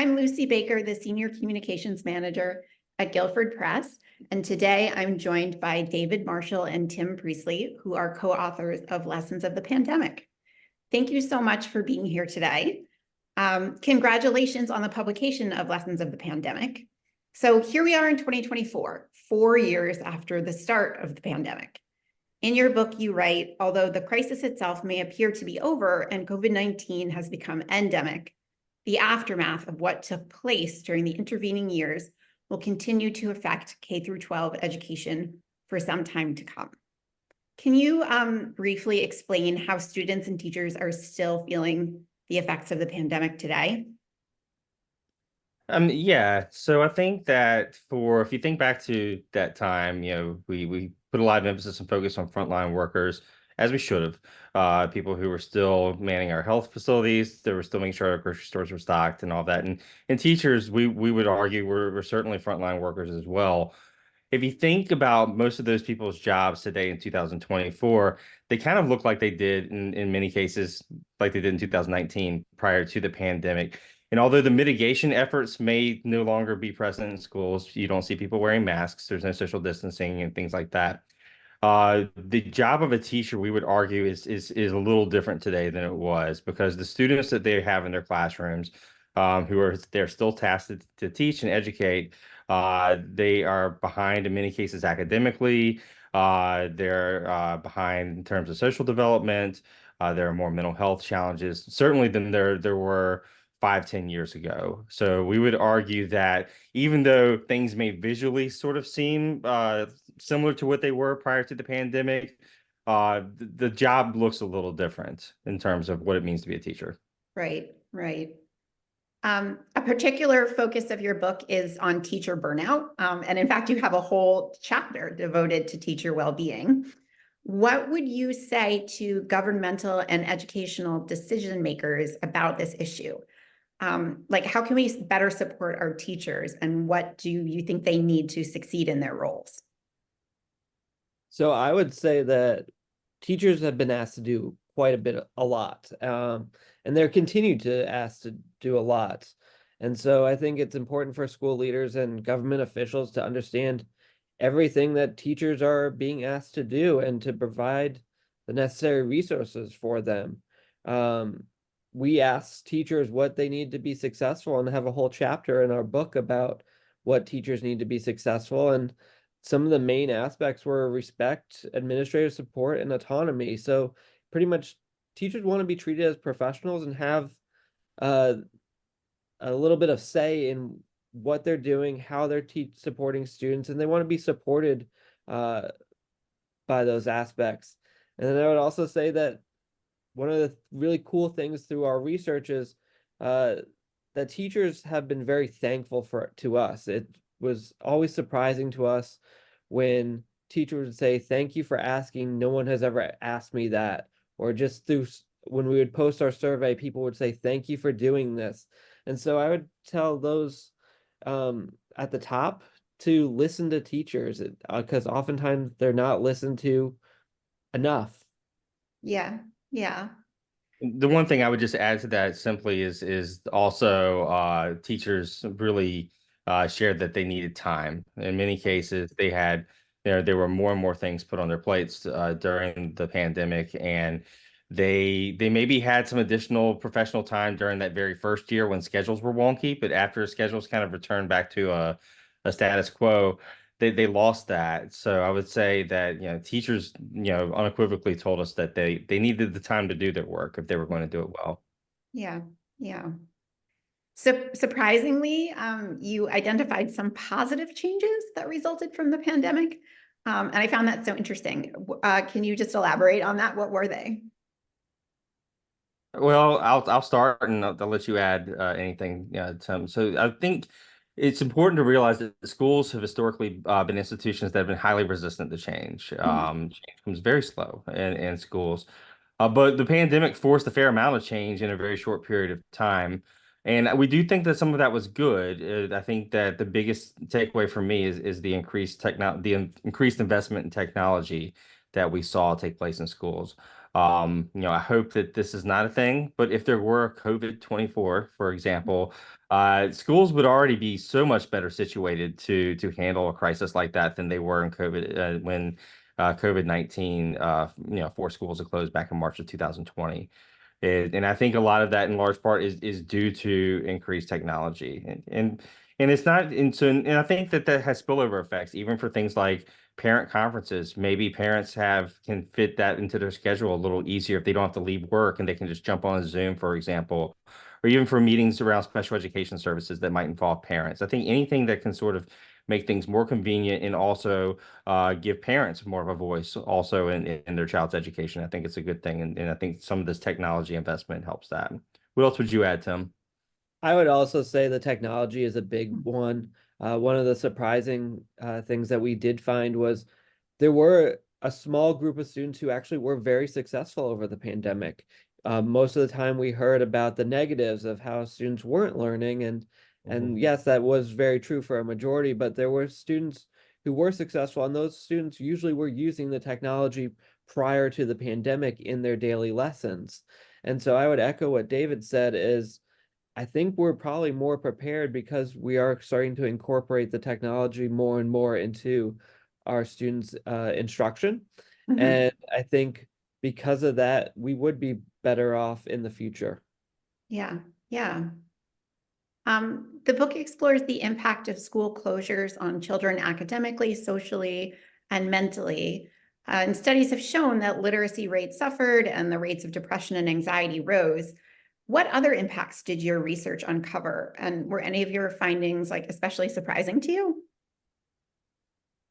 I'm Lucy Baker, the Senior Communications Manager at Guilford Press, and today I'm joined by David Marshall and Tim Priestley, who are co-authors of Lessons of the Pandemic. Thank you so much for being here today. Congratulations on the publication of Lessons of the Pandemic. So here we are in 2024, 4 years after the start of the pandemic. In your book, you write, although the crisis itself may appear to be over and COVID-19 has become endemic, the aftermath of what took place during the intervening years will continue to affect K-12 education for some time to come. Can you briefly explain how students and teachers are still feeling the effects of the pandemic today? Yeah. So I think that if you think back to that time, we put a lot of emphasis and focus on frontline workers, as we should have. People who were still manning our health facilities, they were still making sure our grocery stores were stocked and all that. And teachers, we would argue, were certainly frontline workers as well. If you think about most of those people's jobs today in 2024, they kind of look like they did in many cases, like they did in 2019 prior to the pandemic. And although the mitigation efforts may no longer be present in schools, you don't see people wearing masks, there's no social distancing and things like that. The job of a teacher, we would argue, is a little different today than it was, because the students that they have in their classrooms, they're still tasked to teach and educate, they are behind in many cases academically. They're behind in terms of social development. There are more mental health challenges, certainly, than there were 5, 10 years ago. So we would argue that even though things may visually sort of seem similar to what they were prior to the pandemic, the job looks a little different in terms of what it means to be a teacher. Right, right. A particular focus of your book is on teacher burnout. And in fact, you have a whole chapter devoted to teacher well-being. What would you say to governmental and educational decision makers about this issue? Like, how can we better support our teachers, and what do you think they need to succeed in their roles? So I would say that teachers have been asked to do quite a lot, and they're continued to ask to do a lot. And so I think it's important for school leaders and government officials to understand everything that teachers are being asked to do and to provide the necessary resources for them. We ask teachers what they need to be successful and have a whole chapter in our book about what teachers need to be successful. And some of the main aspects were respect, administrative support, and autonomy. So pretty much teachers want to be treated as professionals and have a little bit of say in what they're doing, how they're supporting students, and they want to be supported by those aspects. And then I would also say that one of the really cool things through our research is that teachers have been very thankful to us. It was always surprising to us when teachers would say, "Thank you for asking. No one has ever asked me that." Or just when we would post our survey, people would say, "Thank you for doing this." And so I would tell those at the top to listen to teachers, because oftentimes they're not listened to enough. Yeah, yeah. The one thing I would just add to that simply is also teachers really shared that they needed time. In many cases, there were more and more things put on their plates during the pandemic, and they maybe had some additional professional time during that very first year when schedules were wonky, but after schedules kind of returned back to a status quo, they lost that. So I would say that, teachers, unequivocally told us that they needed the time to do their work if they were going to do it well. Yeah, yeah. So surprisingly, you identified some positive changes that resulted from the pandemic. And I found that so interesting. Can you just elaborate on that? What were they? Well, I'll start, and I'll let you add anything, Tim. So I think it's important to realize that the schools have historically been institutions that have been highly resistant to change. Change comes very slow in schools, but the pandemic forced a fair amount of change in a very short period of time, and we do think that some of that was good. I think that the biggest takeaway for me is the increased investment in technology that we saw take place in schools. I hope that this is not a thing, but if there were a COVID-24, for example, schools would already be so much better situated to handle a crisis like that than they were in COVID when COVID-19 forced schools to close back in March of 2020. And I think a lot of that in large part is due to increased technology. And it's not and I think that that has spillover effects even for things like parent conferences. Maybe parents can fit that into their schedule a little easier if they don't have to leave work and they can just jump on a Zoom, for example, or even for meetings around special education services that might involve parents. I think anything that can sort of make things more convenient and also give parents more of a voice also in their child's education. I think it's a good thing. And I think some of this technology investment helps that. What else would you add, Tim? I would also say the technology is a big one. One of the surprising things that we did find was there were a small group of students who actually were very successful over the pandemic. Most of the time we heard about the negatives of how students weren't learning, and yes, that was very true for a majority, but there were students who were successful, and those students usually were using the technology prior to the pandemic in their daily lessons. And so I would echo what David said is I think we're probably more prepared because we are starting to incorporate the technology more and more into our students' instruction. Mhm. And I think because of that, we would be better off in the future. Yeah, yeah. The book explores the impact of school closures on children academically, socially, and mentally. And studies have shown that literacy rates suffered and the rates of depression and anxiety rose. What other impacts did your research uncover? And were any of your findings like especially surprising to you?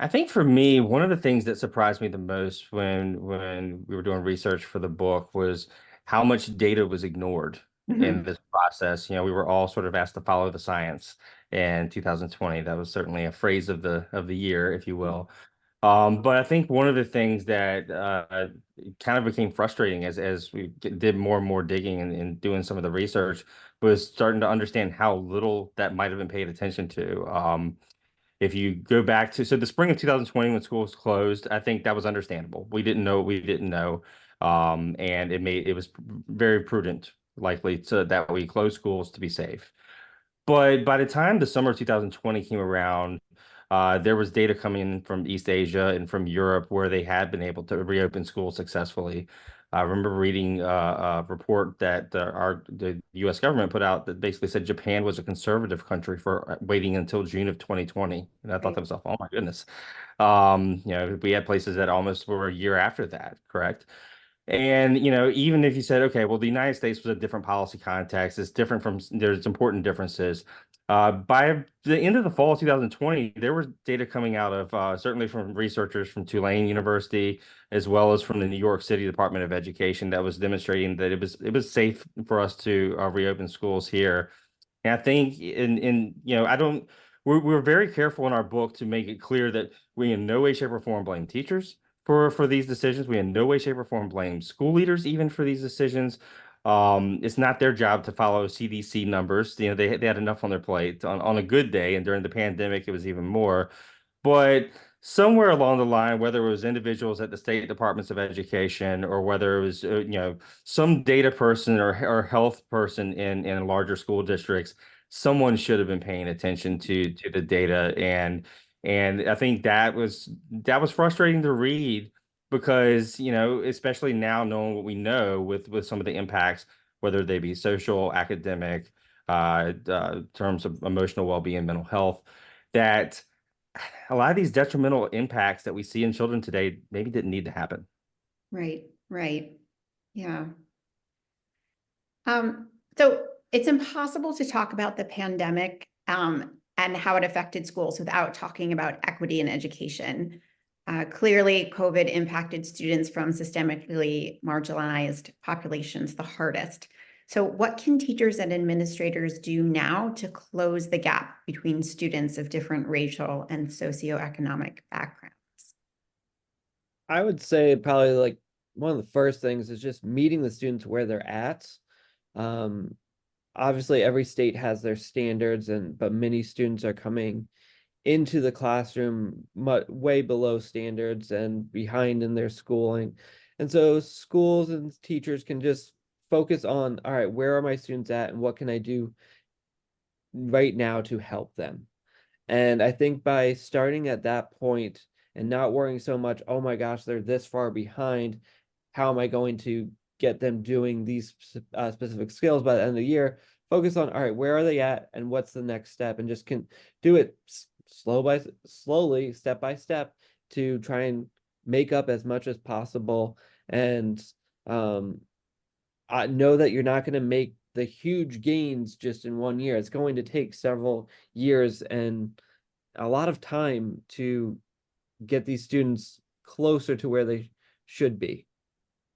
I think for me, one of the things that surprised me the most when we were doing research for the book was how much data was ignored in Mhm. this process. We were all sort of asked to follow the science in 2020. That was certainly a phrase of the year, if you will. But I think one of the things that kind of became frustrating as we did more and more digging and doing some of the research was starting to understand how little that might have been paid attention to. If you go back to the spring of 2020 when schools closed, I think that was understandable. We didn't know what we didn't know. And it was very prudent, likely to that we closed schools to be safe. But by the time the summer of 2020 came around, there was data coming in from East Asia and from Europe where they had been able to reopen schools successfully. I remember reading a report that the U.S. government put out that basically said Japan was a conservative country for waiting until June of 2020, and I thought Right. to myself, "Oh my goodness!" We had places that almost were a year after that, correct? And, even if you said, okay, well, the United States was a different policy context, it's different there's important differences. By the end of the fall of 2020, there was data coming out of certainly from researchers from Tulane University, as well as from the New York City Department of Education, that was demonstrating that it was safe for us to reopen schools here. And I think I don't, we're very careful in our book to make it clear that we in no way, shape, or form blame teachers for these decisions. We in no way, shape, or form blame school leaders even for these decisions. It's not their job to follow CDC numbers. They had enough on their plate on a good day, and during the pandemic, it was even more. But somewhere along the line, whether it was individuals at the state departments of education or whether it was some data person or health person in larger school districts, someone should have been paying attention to the data. And I think that was frustrating to read because especially now knowing what we know with some of the impacts, whether they be social, academic, terms of emotional well-being, mental health, that a lot of these detrimental impacts that we see in children today maybe didn't need to happen. Right, right. Yeah. So it's impossible to talk about the pandemic and how it affected schools without talking about equity in education. Clearly, COVID impacted students from systemically marginalized populations the hardest. So what can teachers and administrators do now to close the gap between students of different racial and socioeconomic backgrounds? I would say probably like one of the first things is just meeting the students where they're at. Um, Obviously every state has their standards, but many students are coming into the classroom way below standards and behind in their schooling. And so schools and teachers can just focus on, all right, where are my students at and what can I do right now to help them? And I think by starting at that point and not worrying so much, oh my gosh, they're this far behind, how am I going to get them doing these specific skills by the end of the year? Focus on, all right, where are they at and what's the next step? And just can do it slowly, step by step, to try and make up as much as possible. And I know that you're not going to make the huge gains just in 1 year. It's going to take several years and a lot of time to get these students closer to where they should be.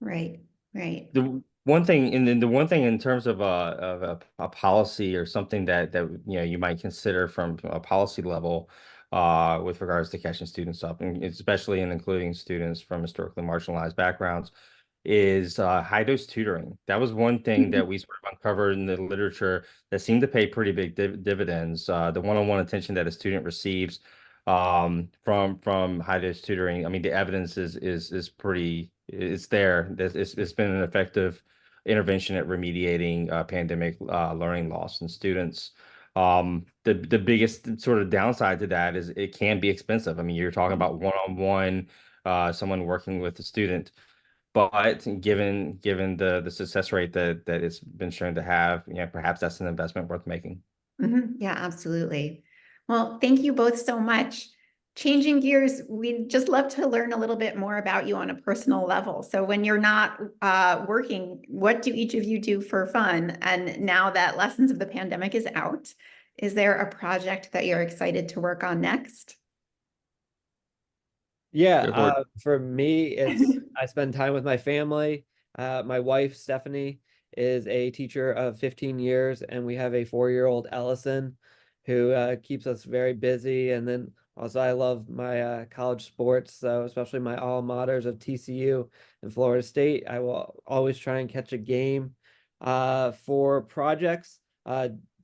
Right, right. The one thing, and then the one thing in terms of a policy or something that you might consider from a policy level with regards to catching students up, and especially in including students from historically marginalized backgrounds, is high dose tutoring. That was one thing that we sort of uncovered in the literature that seemed to pay pretty big dividends. The one-on-one attention that a student receives from high dose tutoring. I mean, the evidence is pretty, it's there. It's been an effective intervention at remediating pandemic learning loss in students. The biggest sort of downside to that is it can be expensive. I mean, you're talking about one-on-one, someone working with a student. But given the success rate that it's been shown to have, perhaps that's an investment worth making. Yeah, absolutely. Well, thank you both so much. Changing gears, we'd just love to learn a little bit more about you on a personal level. So when you're not working, what do each of you do for fun? And now that Lessons of the Pandemic is out, is there a project that you're excited to work on next? Yeah, for me, it's I spend time with my family. My wife, Stephanie, is a teacher of 15 years, and we have a 4-year-old Ellison who keeps us very busy. And then also, I love my college sports, so especially my alma maters of TCU and Florida State. I will always try and catch a game. For projects,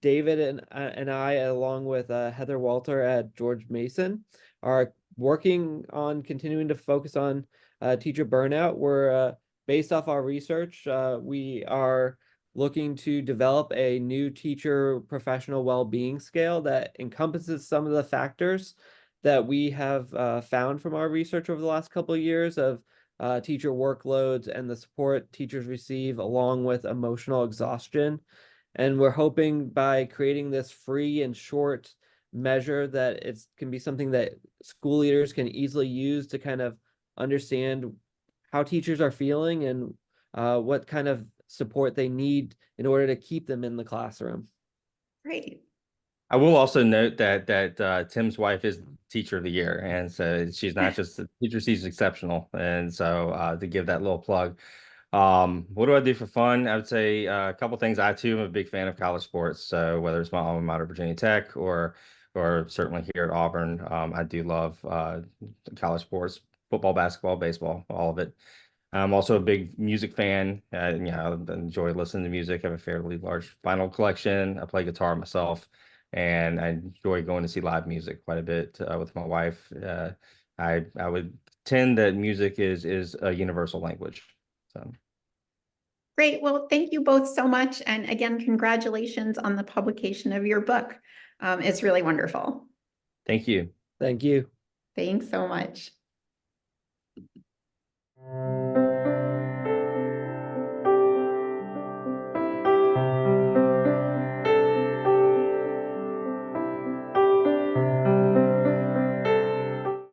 David and I, along with Heather Walter at George Mason, are working on continuing to focus on teacher burnout. We're based off our research, we are looking to develop a new teacher professional well-being scale that encompasses some of the factors that we have found from our research over the last couple of years of teacher workloads and the support teachers receive, along with emotional exhaustion. And we're hoping by creating this free and short measure that it can be something that school leaders can easily use to kind of understand how teachers are feeling and what kind of support they need in order to keep them in the classroom. Great. I will also note that Tim's wife is Teacher of the Year, and so she's not just a teacher; she's exceptional. And so to give that little plug. What do I do for fun? I would say a couple things. I too am a big fan of college sports. So whether it's my alma mater, Virginia Tech, or certainly here at Auburn, I do love college sports, football, basketball, baseball, all of it. I'm also a big music fan. I enjoy listening to music. I have a fairly large vinyl collection. I play guitar myself, and I enjoy going to see live music quite a bit with my wife. I would tend that music is a universal language. So. Great. Well, thank you both so much. And again, congratulations on the publication of your book. It's really wonderful. Thank you. Thank you. Thanks so much.